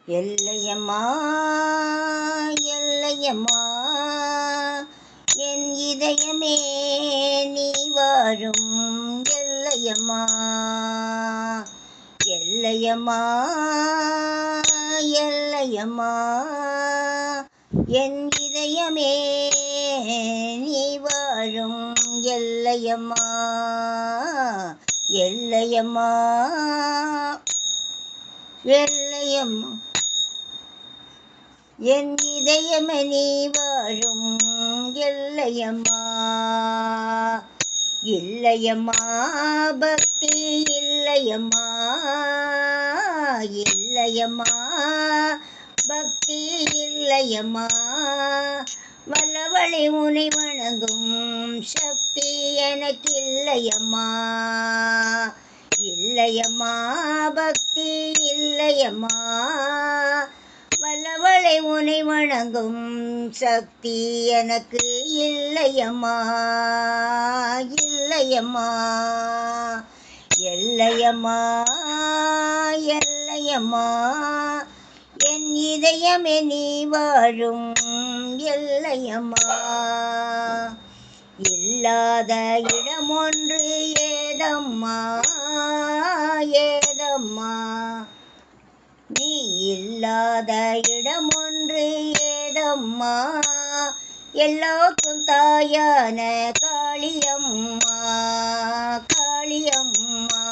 எல்லையம்மா எல்லையம்மா என் இதயமே நீ வாழும் எல்லையம்மா எல்லையம்மா எல்லையம்மா என் இதயமே நீ வாழும் எல்லையம்மா எல்லையம்மா எல்லையம்மா என் இதயமே நீ வாழும் எல்லையம்மா இல்லையம்மா பக்தி இல்லையம்மா இல்லையம்மா பக்தி இல்லையம்மா வல்லவளை உனை வணங்கும் சக்தி எனக்கு இல்லையம்மா இல்லையம்மா பக்தி இல்லையம்மா வல்லவளை உனை வணங்கும் சக்தி எனக்கு இல்லையம்மா இல்லையம்மா எல்லையம்மா எல்லையம்மா என் இதயமே நீ வாழும் எல்லையம்மா இல்லாத இடம் ஒன்று ஏதம்மா ஏதம்மா நீ இல்லாத இடம் ஒன்று ஏதம்மா எல்லோருக்கும் தாயான காளியம்மா காளியம்மா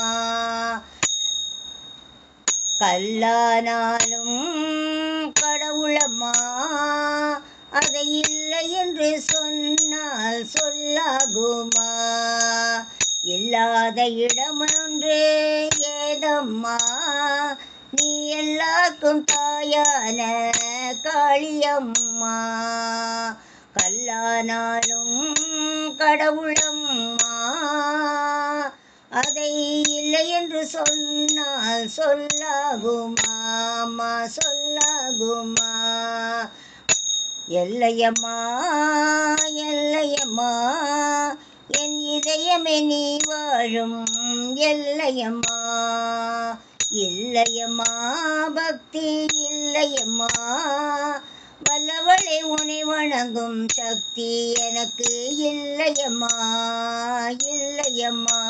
கல்லானாலும் கடவுளம்மா அதை இல்லை என்று சொன்னால் சொல்லாகுமா இல்லாத இடம் ஒன்று ஏதம்மா நீ எல்லாருக்கும் தாயான காளியம்மா கல்லானாலும் கடவுளம்மா அதை இல்லை என்று சொன்னால் சொல்லாகுமா அம்மா சொல்லாகுமா எல்லையம்மா எல்லையம்மா என் இதயமே நீ வாழும் எல்லையம்மா இல்லையம்மா பக்தி இல்லையம்மா வல்லவளை உனை வணங்கும் சக்தி எனக்கு இல்லையம்மா இல்லையம்மா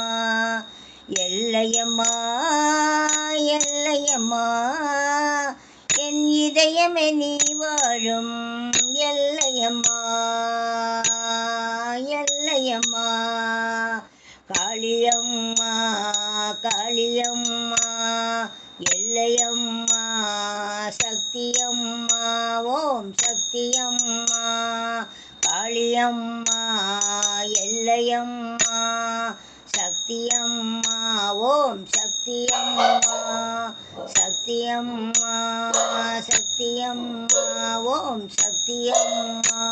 எல்லையம்மா எல்லையம்மா என் இதயமே நீ வாழும் எல்லையம்மா எல்லையம்மா காளியம்மா காளியம்மா எல்லையம்மா சக்தியம்மா ஓம் சக்தியம்மா காளியம்மா எல்லையம்மா சக்தியம்மா ஓம் சக்தியம்மா சக்தியம்மா சக்தியம்மா ஓம் சக்தியம்மா